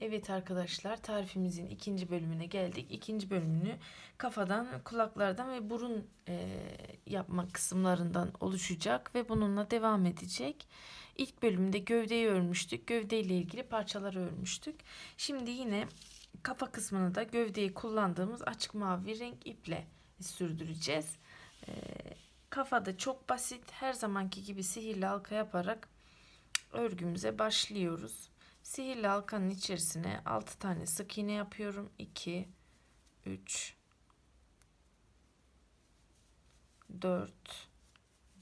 Evet arkadaşlar, tarifimizin ikinci bölümüne geldik. İkinci bölümünü kafadan, kulaklardan ve burun yapma kısımlarından oluşacak ve bununla devam edecek. İlk bölümde gövdeyi örmüştük. Gövdeyle ilgili parçaları örmüştük. Şimdi yine kafa kısmını da gövdeyi kullandığımız açık mavi renk iple sürdüreceğiz. Kafada çok basit, her zamanki gibi sihirli halka yaparak örgümüze başlıyoruz. Sihirli halkanın içerisine 6 tane sık iğne yapıyorum. 2, 3, 4,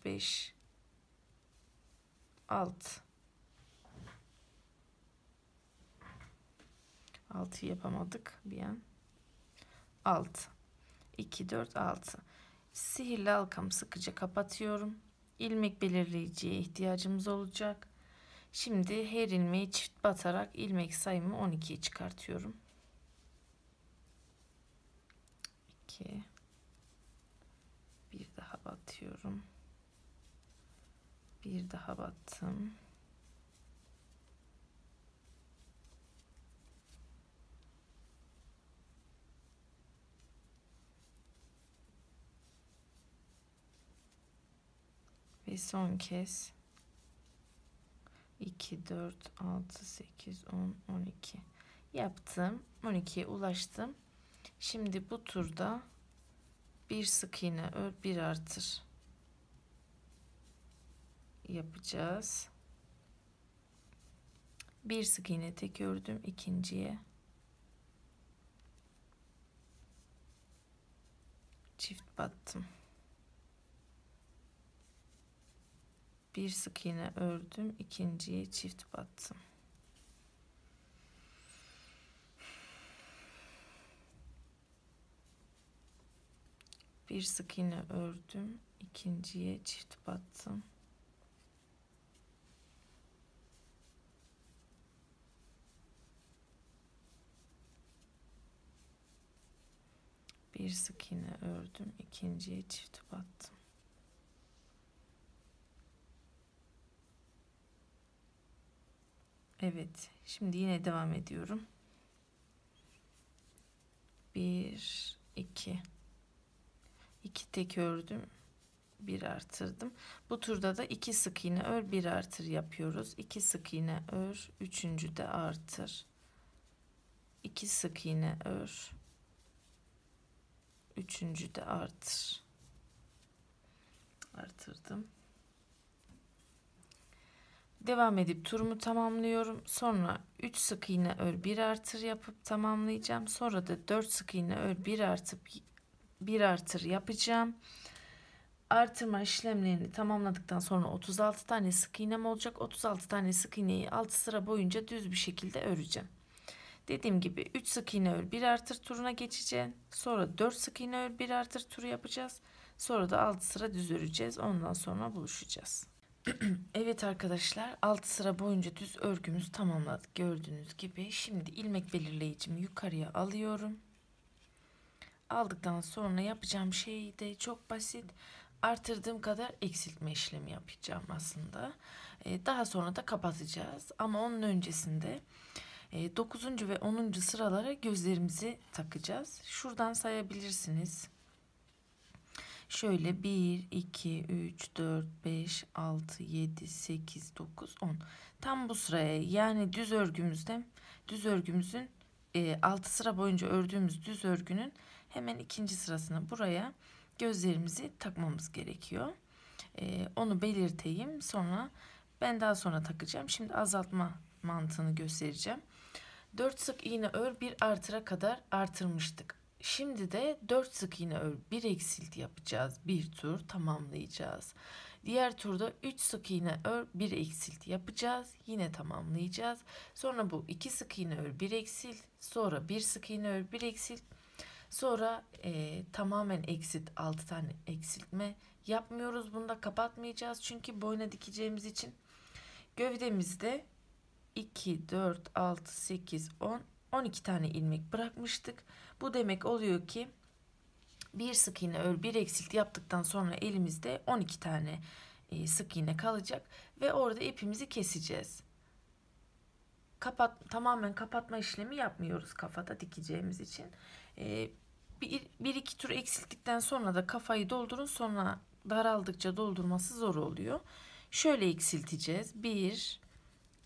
5, 6. 6 yapamadık bir an. 6, 2, 4, 6. Sihirli halkamı sıkıca kapatıyorum. İlmek belirleyiciye ihtiyacımız olacak. Şimdi her ilmeği çift batarak ilmek sayımı 12'ye çıkartıyorum. 2, bir daha batıyorum. Bir daha battım. Ve son kez 2, 4, 6, 8, 10, 12 yaptım. 12'ye ulaştım. Şimdi bu turda bir sık iğne ör, bir artır yapacağız. Bir sık iğne tek ördüm, ikinciye çift battım. Bir sık iğne ördüm, ikinciye çift battım. Bir sık iğne ördüm, ikinciye çift battım. Bir sık iğne ördüm, ikinciye çift battım. Evet, şimdi yine devam ediyorum. 1, 2. 2 tek ördüm, bir artırdım. Bu turda da 2 sık iğne ör, bir artır yapıyoruz. 2 sık iğne ör, üçüncü de artır. 2 sık iğne ör, üçüncü de artır. Artırdım. Devam edip turumu tamamlıyorum. Sonra 3 sık iğne ör, bir artır yapıp tamamlayacağım. Sonra da 4 sık iğne ör, bir artır yapacağım. Artırma işlemlerini tamamladıktan sonra 36 tane sık iğnem olacak. 36 tane sık iğneyi 6 sıra boyunca düz bir şekilde öreceğim. Dediğim gibi 3 sık iğne ör, bir artır turuna geçeceğim. Sonra 4 sık iğne ör, bir artır turu yapacağız. Sonra da 6 sıra düz öreceğiz. Ondan sonra buluşacağız. Evet arkadaşlar, 6 sıra boyunca düz örgümüzü tamamladık gördüğünüz gibi. Şimdi ilmek belirleyicimi yukarıya alıyorum. Aldıktan sonra yapacağım şey de çok basit. Artırdığım kadar eksiltme işlemi yapacağım aslında. Daha sonra da kapatacağız. Ama onun öncesinde 9. ve 10. sıralara gözlerimizi takacağız. Şuradan sayabilirsiniz. Şöyle 1, 2, 3, 4, 5, 6, 7, 8, 9, 10. Tam bu sıraya, yani düz örgümüzün 6 sıra boyunca ördüğümüz düz örgünün hemen ikinci sırasına buraya gözlerimizi takmamız gerekiyor. Onu belirteyim. Sonra ben daha sonra takacağım. Şimdi azaltma mantığını göstereceğim. 4 sık iğne ör, bir artıra kadar artırmıştık. Şimdi de 4 sık iğne ör, bir eksilt yapacağız. Bir tur tamamlayacağız. Diğer turda 3 sık iğne ör, bir eksilt yapacağız. Yine tamamlayacağız. Sonra bu 2 sık iğne ör, bir eksilt. Sonra 1 sık iğne ör, bir eksilt. Sonra tamamen eksilt, 6 tane eksiltme yapmıyoruz. Bunu da kapatmayacağız. Çünkü boyuna dikeceğimiz için gövdemizde 2, 4, 6, 8, 10, 12 tane ilmek bırakmıştık. Bu demek oluyor ki bir sık iğne ör, bir eksilt yaptıktan sonra elimizde 12 tane sık iğne kalacak ve orada ipimizi keseceğiz. tamamen kapatma işlemi yapmıyoruz kafada dikeceğimiz için. Bir iki tur eksilttikten sonra da kafayı doldurun, sonra daraldıkça doldurması zor oluyor. Şöyle eksilteceğiz. 1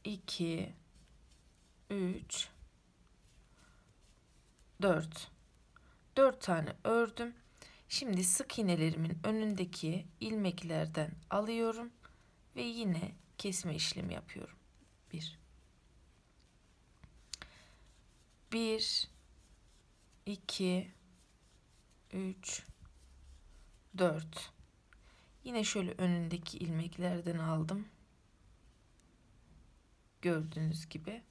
2 3 4 tane ördüm. Şimdi sık iğnelerimin önündeki ilmeklerden alıyorum ve yine kesme işlemi yapıyorum. 1 2 3 4. Yine şöyle önündeki ilmeklerden aldım. Gördüğünüz gibi.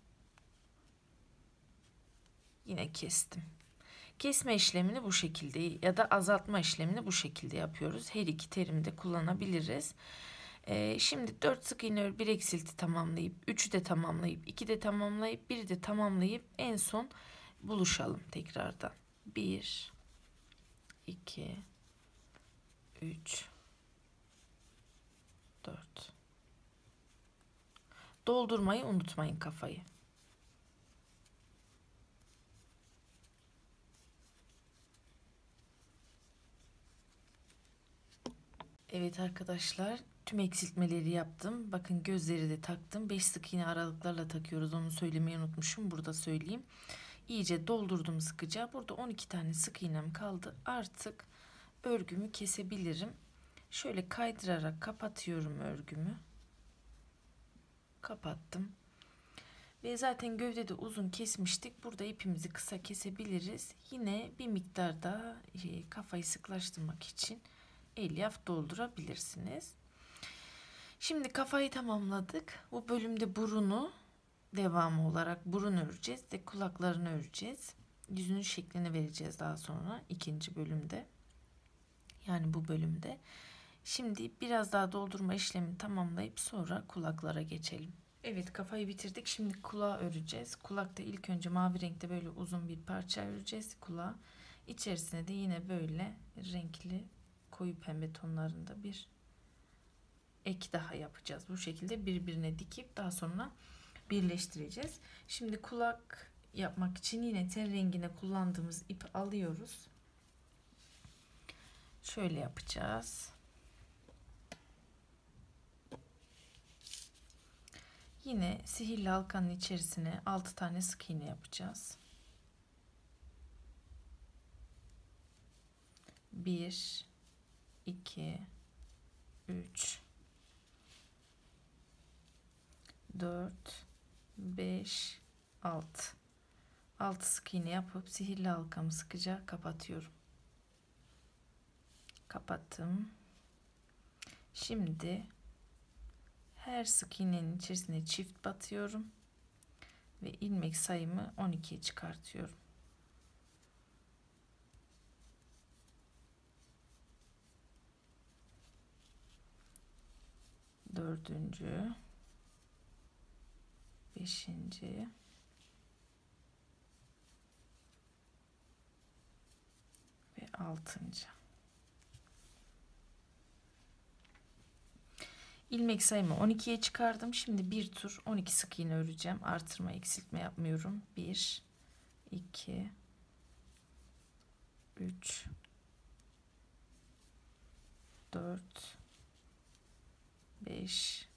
Yine kestim. Kesme işlemini bu şekilde ya da azaltma işlemini bu şekilde yapıyoruz. Her iki terimde kullanabiliriz. Şimdi 4 sık iğne, bir eksilti tamamlayıp 3'ü de tamamlayıp 2 de tamamlayıp 1'i de tamamlayıp en son buluşalım tekrardan. 1 2 3 4. Doldurmayı unutmayın kafayı. Evet arkadaşlar, tüm eksiltmeleri yaptım. Bakın gözleri de taktım. 5 sık iğne aralıklarla takıyoruz. Onu söylemeyi unutmuşum. Burada söyleyeyim. İyice doldurdum sıkıca. Burada 12 tane sık iğnem kaldı. Artık örgümü kesebilirim. Şöyle kaydırarak kapatıyorum örgümü. Kapattım. Ve zaten gövdede uzun kesmiştik. Burada ipimizi kısa kesebiliriz. Yine bir miktar daha kafayı sıklaştırmak için elyaf doldurabilirsiniz. Şimdi kafayı tamamladık. Bu bölümde burunu devamı olarak burun öreceğiz ve kulaklarını öreceğiz. Yüzünün şeklini vereceğiz daha sonra ikinci bölümde. Yani bu bölümde. Şimdi biraz daha doldurma işlemini tamamlayıp sonra kulaklara geçelim. Evet, kafayı bitirdik. Şimdi kulağı öreceğiz. Kulakta ilk önce mavi renkte böyle uzun bir parça öreceğiz kulağı. İçerisine de yine böyle renkli koyu pembe tonlarında bir ek daha yapacağız. Bu şekilde birbirine dikip daha sonra birleştireceğiz. Şimdi kulak yapmak için yine ten rengine kullandığımız ipi alıyoruz. Şöyle yapacağız. Yine sihirli halkanın içerisine 6 tane sık iğne yapacağız. 1 2 3 4 5 6. 6 sık iğne yapıp sihirli halkamı sıkıca kapatıyorum. Kapattım. Şimdi her sık iğnenin içerisine çift batıyorum ve ilmek sayımı 12'ye çıkartıyorum. Dördüncü, beşinci ve altıncı. İlmek sayımı 12'ye çıkardım. Şimdi bir tur 12 sık iğne öreceğim. Artırma, eksiltme yapmıyorum. 1 2 3 4 5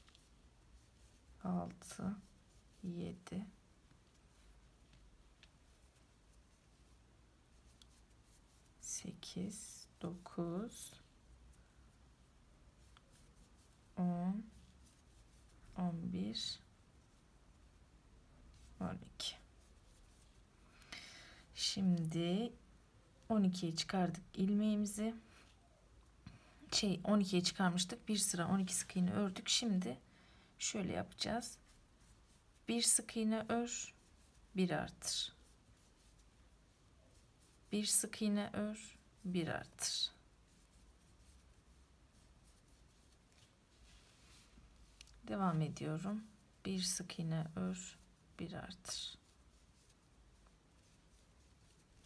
6 7 8 9 10 11 12. Şimdi 12'ye çıkardık ilmeğimizi. 12'ye çıkarmıştık. Bir sıra 12 sık iğne ördük. Şimdi şöyle yapacağız. Bir sık iğne ör, bir artır. Bir sık iğne ör, bir artır. Devam ediyorum. Bir sık iğne ör, bir artır.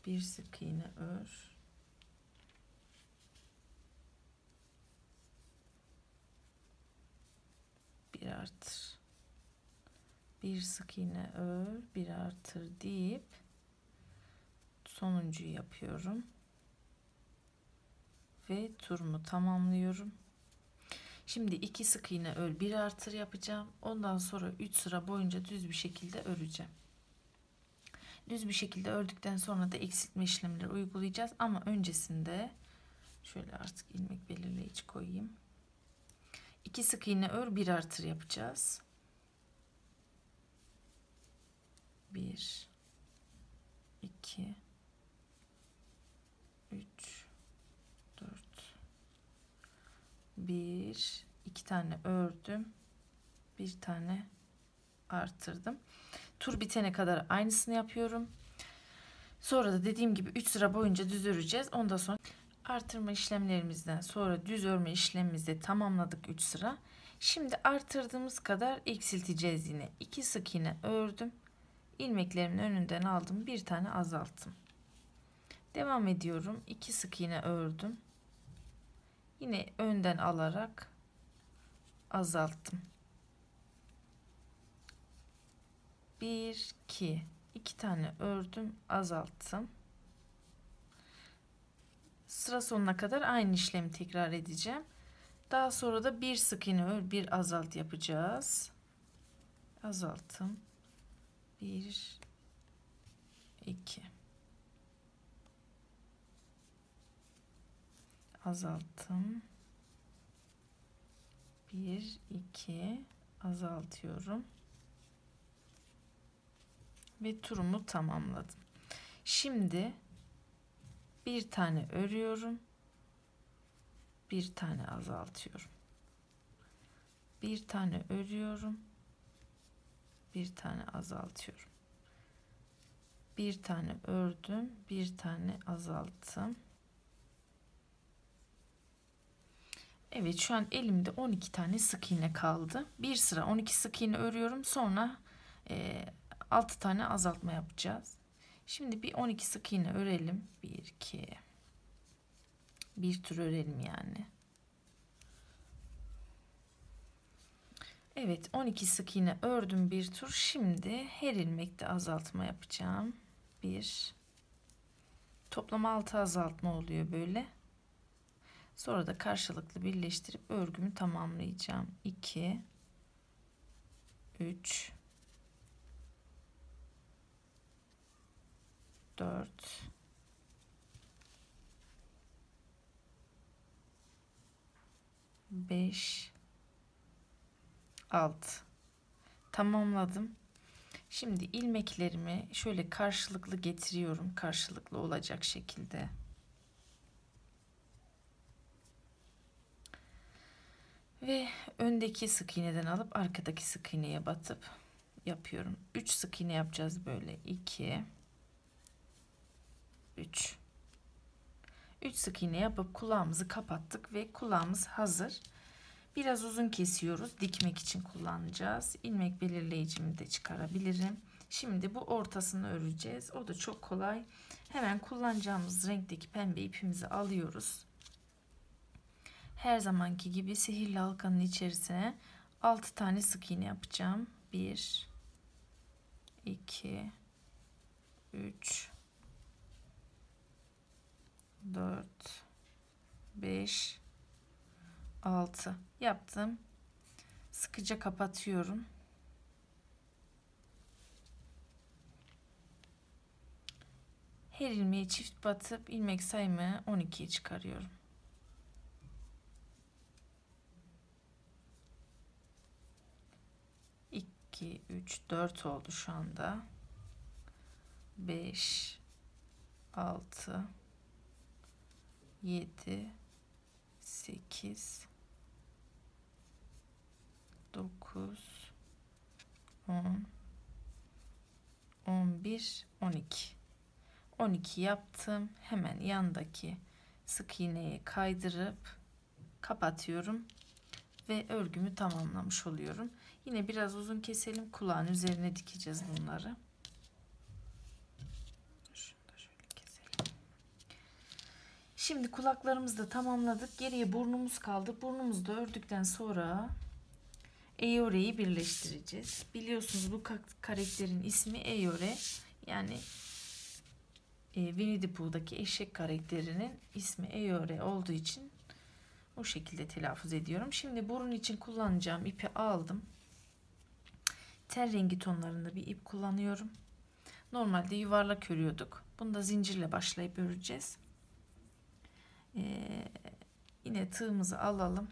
Bir sık iğne ör, bir artır. Bir sık iğne ör, bir artır deyip sonuncuyu yapıyorum ve turumu tamamlıyorum. Şimdi 2 sık iğne ör, bir artır yapacağım. Ondan sonra 3 sıra boyunca düz bir şekilde öreceğim. Düz bir şekilde ördükten sonra da eksiltme işlemleri uygulayacağız ama öncesinde şöyle artık ilmek belirleyici koyayım. 2 sık iğne ör, bir artır yapacağız. 1 2 3 4 1 2 tane ördüm. Bir tane artırdım. Tur bitene kadar aynısını yapıyorum. Sonra da dediğim gibi 3 sıra boyunca düz öreceğiz. Ondan sonra artırma işlemlerimizden sonra düz örme işlemimizi tamamladık 3 sıra. Şimdi artırdığımız kadar eksilteceğiz yine. 2 sık iğne ördüm. İlmeklerimin önünden aldım. Bir tane azalttım. Devam ediyorum. 2 sık iğne ördüm. Yine önden alarak azalttım. 1 2 tane ördüm, azalttım. Sıra sonuna kadar aynı işlemi tekrar edeceğim. Daha sonra da bir sık iğne ör, bir azalt yapacağız. Azalttım. 1 2 azalttım. 1 2 azaltıyorum. Ve turumu tamamladım. Şimdi bir tane örüyorum. Bir tane azaltıyorum. Bir tane örüyorum. Bir tane azaltıyorum. Bir tane ördüm. Bir tane azalttım. Evet, şu an elimde 12 tane sık iğne kaldı. Bir sıra 12 sık iğne örüyorum. Sonra 6 tane azaltma yapacağız. Şimdi bir 12 sık iğne örelim. 1 2 bir tur örelim yani. Evet, 12 sık iğne ördüm bir tur. Şimdi her ilmekte azaltma yapacağım. 1 toplam 6 azaltma oluyor böyle. Sonra da karşılıklı birleştirip örgümü tamamlayacağım. 2 3 4 5 6 tamamladım. Şimdi ilmeklerimi şöyle karşılıklı getiriyorum. Karşılıklı olacak şekilde. Ve öndeki sık iğneden alıp arkadaki sık iğneye batıp yapıyorum. 3 sık iğne yapacağız böyle. 2 3 sık iğne yapıp kulağımızı kapattık ve kulağımız hazır. Biraz uzun kesiyoruz. Dikmek için kullanacağız. İlmek belirleyicimi de çıkarabilirim. Şimdi bu ortasını öreceğiz. O da çok kolay. Hemen kullanacağımız renkteki pembe ipimizi alıyoruz. Her zamanki gibi sihirli halkanın içerisine 6 tane sık iğne yapacağım. 1 2 3 4 5 6 yaptım. Sıkıca kapatıyorum. Her ilmeğe çift batıp ilmek sayımı 12'ye çıkarıyorum. İki, 3, 4 oldu şu anda. 5 6 7 8 9 10 11 12 12 yaptım. Hemen yandaki sık iğneyi kaydırıp kapatıyorum ve örgümü tamamlamış oluyorum. Yine biraz uzun keselim. Kulağın üzerine dikeceğiz bunları. Şunu da şöyle keselim. Şimdi kulaklarımızı da tamamladık. Geriye burnumuz kaldı. Burnumuzu da ördükten sonra Eyore'yi birleştireceğiz. Biliyorsunuz bu karakterin ismi Eyore. Yani Winnie the Pooh'daki eşek karakterinin ismi Eyore olduğu için o şekilde telaffuz ediyorum. Şimdi burun için kullanacağım ipi aldım. Ten rengi tonlarında bir ip kullanıyorum. Normalde yuvarlak örüyorduk. Bunu da zincirle başlayıp öreceğiz. Yine tığımızı alalım.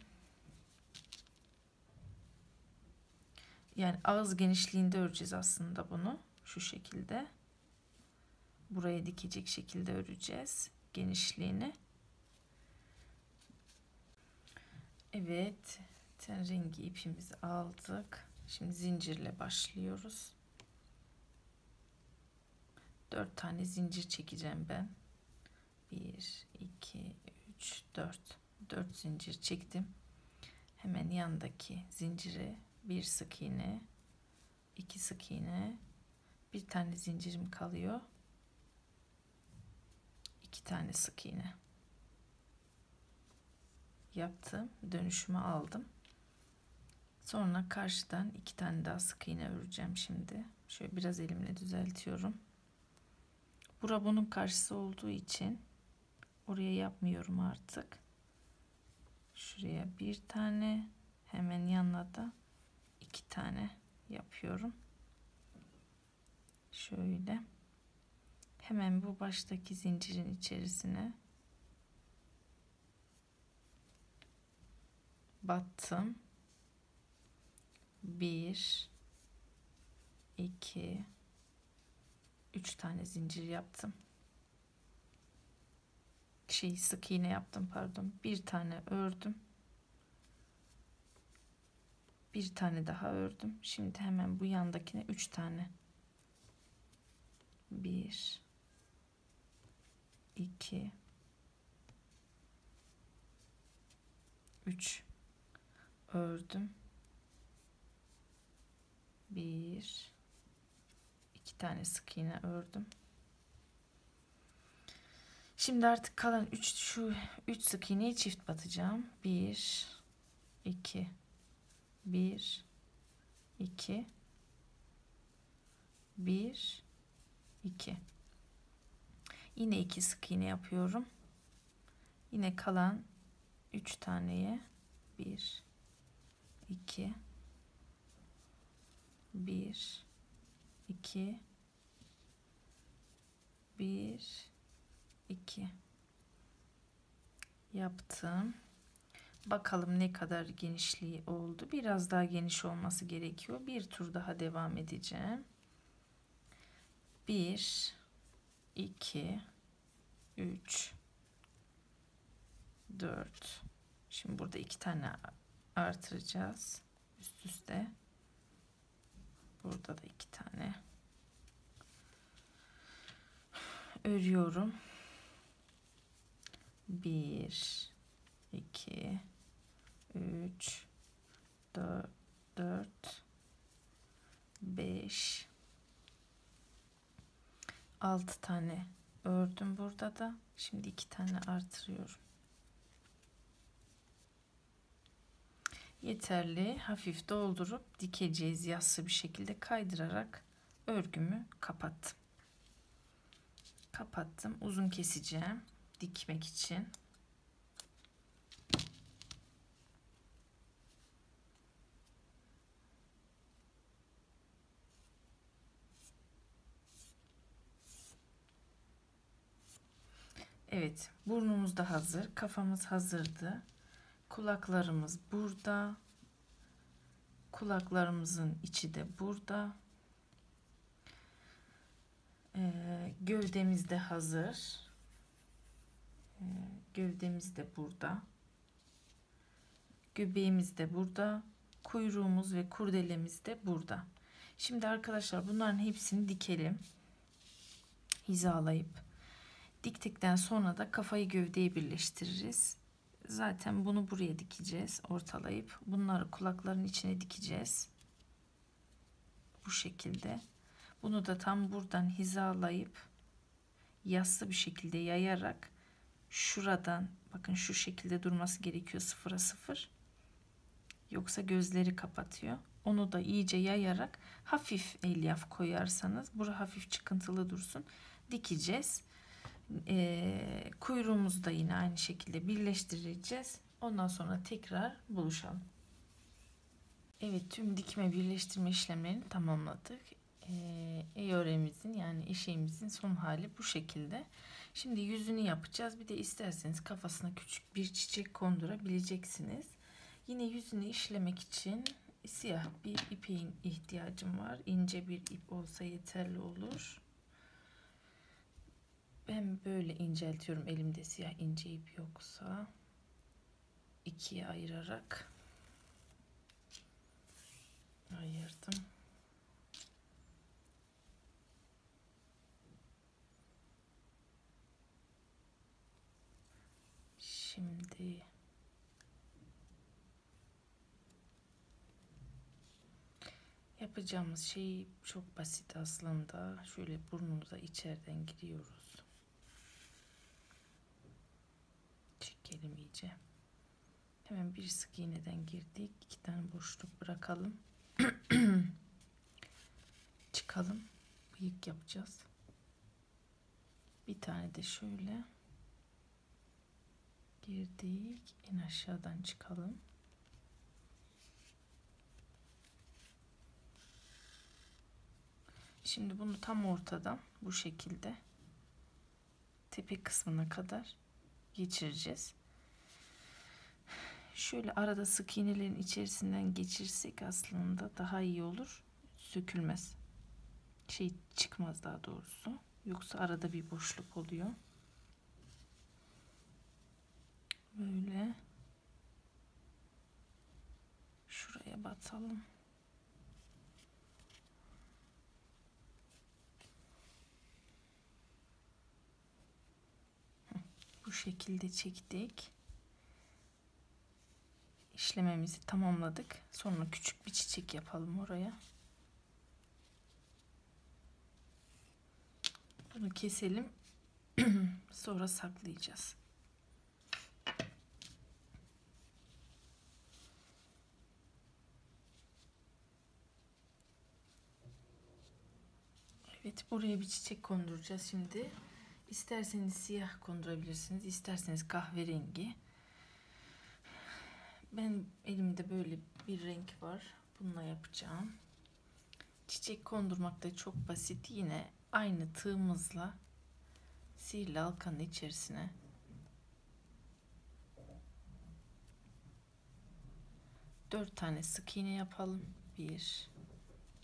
Yani ağız genişliğinde öreceğiz aslında bunu. Şu şekilde. Buraya dikecek şekilde öreceğiz genişliğini. Evet. Ten rengi ipimizi aldık. Şimdi zincirle başlıyoruz. 4 tane zincir çekeceğim ben. 1, 2, 3, 4. 4 zincir çektim. Hemen yandaki zincire bir sık iğne, 2 sık iğne, bir tane zincirim kalıyor. 2 tane sık iğne yaptım. Dönüşümü aldım. Sonra karşıdan 2 tane daha sık iğne öreceğim şimdi. Şöyle biraz elimle düzeltiyorum. Bura bunun karşısı olduğu için oraya yapmıyorum artık. Şuraya bir tane, hemen yanına da 2 tane yapıyorum. Şöyle. Hemen bu baştaki zincirin içerisine battım. 1, 2, 3 tane zincir yaptım. Sık iğne yaptım, pardon. Bir tane ördüm. Bir tane daha ördüm. Şimdi hemen bu yandakine 3 tane. 1, 2, 3 ördüm. 1, 2 tane sık iğne ördüm. Şimdi artık kalan 3 sık iğneyi çift batacağım. 1, 2, 1, 2, 1, 2. Yine 2 sık iğne yapıyorum. Yine kalan 3 taneye 1, 2, 1, 2, 1, 2 yaptım. Bakalım ne kadar genişliği oldu. Biraz daha geniş olması gerekiyor. Bir tur daha devam edeceğim. 1, 2, 3, 4. Şimdi burada 2 tane artıracağız. Üst üste. Burada da 2 tane. Örüyorum. 1, 2, 3, 4, 5, 6 tane ördüm burada da. Şimdi 2 tane artırıyorum. Yeterli. Hafif doldurup dikeceğiz, yassı bir şekilde kaydırarak örgümü kapattım. Kapattım. Uzun keseceğim dikmek için. Evet, burnumuz da hazır, kafamız hazırdı. Kulaklarımız burada. Kulaklarımızın içi de burada. Gövdemiz de hazır. Gövdemiz de burada. Göbeğimiz de burada. Kuyruğumuz ve kurdelemiz de burada. Şimdi arkadaşlar bunların hepsini dikelim. Hizalayıp. Diktikten sonra da kafayı gövdeye birleştiririz. Zaten bunu buraya dikeceğiz. Ortalayıp bunları kulakların içine dikeceğiz. Bu şekilde. Bunu da tam buradan hizalayıp yassı bir şekilde yayarak şuradan, bakın şu şekilde durması gerekiyor, 0'a 0. Yoksa gözleri kapatıyor. Onu da iyice yayarak hafif elyaf koyarsanız, bura hafif çıkıntılı dursun, dikeceğiz. Kuyruğumuzu da yine aynı şekilde birleştireceğiz. Ondan sonra tekrar buluşalım. Evet, tüm dikme birleştirme işlemlerini tamamladık. Öremizin yani eşeğimizin son hali bu şekilde. Şimdi yüzünü yapacağız. Bir de isterseniz kafasına küçük bir çiçek kondurabileceksiniz. Yine yüzünü işlemek için siyah bir ipeğin ihtiyacım var. İnce bir ip olsa yeterli olur. Ben böyle inceltiyorum. Elimde siyah ince ip yoksa ikiye ayırarak ayırdım. Şimdi yapacağımız şey çok basit aslında. Şöyle burnumuza içeriden giriyoruz. Çekelim iyice. Hemen bir sık iğneden girdik. 2 tane boşluk bırakalım. Çıkalım. Bıyık yapacağız. Bir tane de şöyle girdik. En aşağıdan çıkalım. Şimdi bunu tam ortadan bu şekilde tepe kısmına kadar geçireceğiz. Şöyle arada sık iğnelerin içerisinden geçirsek aslında daha iyi olur. Sökülmez. Çıkmaz daha doğrusu. Yoksa arada bir boşluk oluyor. Böyle şuraya batalım. Bu şekilde çektik. İşlememizi tamamladık. Sonra küçük bir çiçek yapalım oraya. Bunu keselim. Sonra saklayacağız. Evet, buraya bir çiçek konduracağız şimdi. İsterseniz siyah kondurabilirsiniz, isterseniz kahverengi. Ben elimde böyle bir renk var. Bununla yapacağım. Çiçek kondurmak da çok basit. Yine aynı tığımızla sihirli halkanın içerisine dört tane sık iğne yapalım. 1,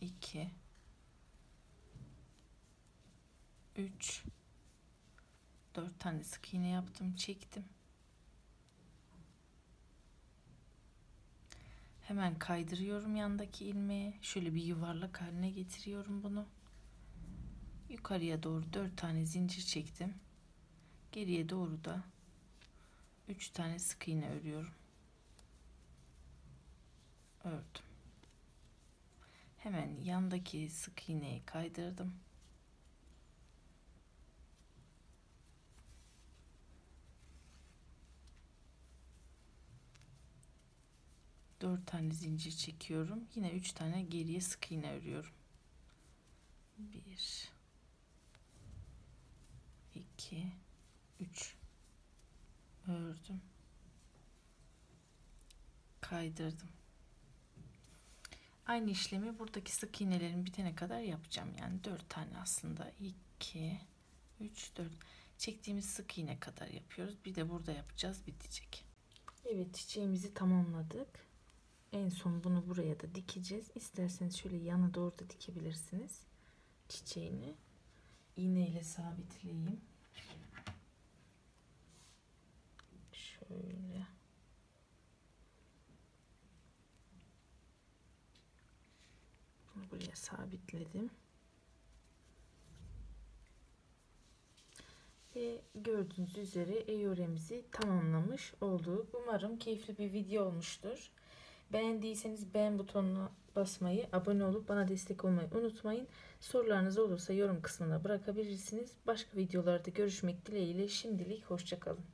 2, 3, 4 tane sık iğne yaptım, çektim. Hemen kaydırıyorum yandaki ilmeğe. Şöyle bir yuvarlak haline getiriyorum bunu. Yukarıya doğru 4 tane zincir çektim. Geriye doğru da 3 tane sık iğne örüyorum. Ördüm. Hemen yandaki sık iğneyi kaydırdım. Dört tane zincir çekiyorum. Yine 3 tane geriye sık iğne örüyorum. 1, 2, 3 ördüm. Kaydırdım. Aynı işlemi buradaki sık iğnelerin bitene kadar yapacağım. Yani 4 tane aslında. 2, 3, 4. Çektiğimiz sık iğne kadar yapıyoruz. Bir de burada yapacağız, bitecek. Evet, çiçeğimizi tamamladık. En son bunu buraya da dikeceğiz. İsterseniz şöyle yana doğru da dikebilirsiniz. Çiçeğini iğne ile sabitleyeyim. Şöyle. Bunu buraya sabitledim. Ve gördüğünüz üzere öremizi tamamlamış olduk. Umarım keyifli bir video olmuştur. Beğendiyseniz beğen butonuna basmayı, abone olup bana destek olmayı unutmayın. Sorularınız olursa yorum kısmına bırakabilirsiniz. Başka videolarda görüşmek dileğiyle şimdilik hoşça kalın.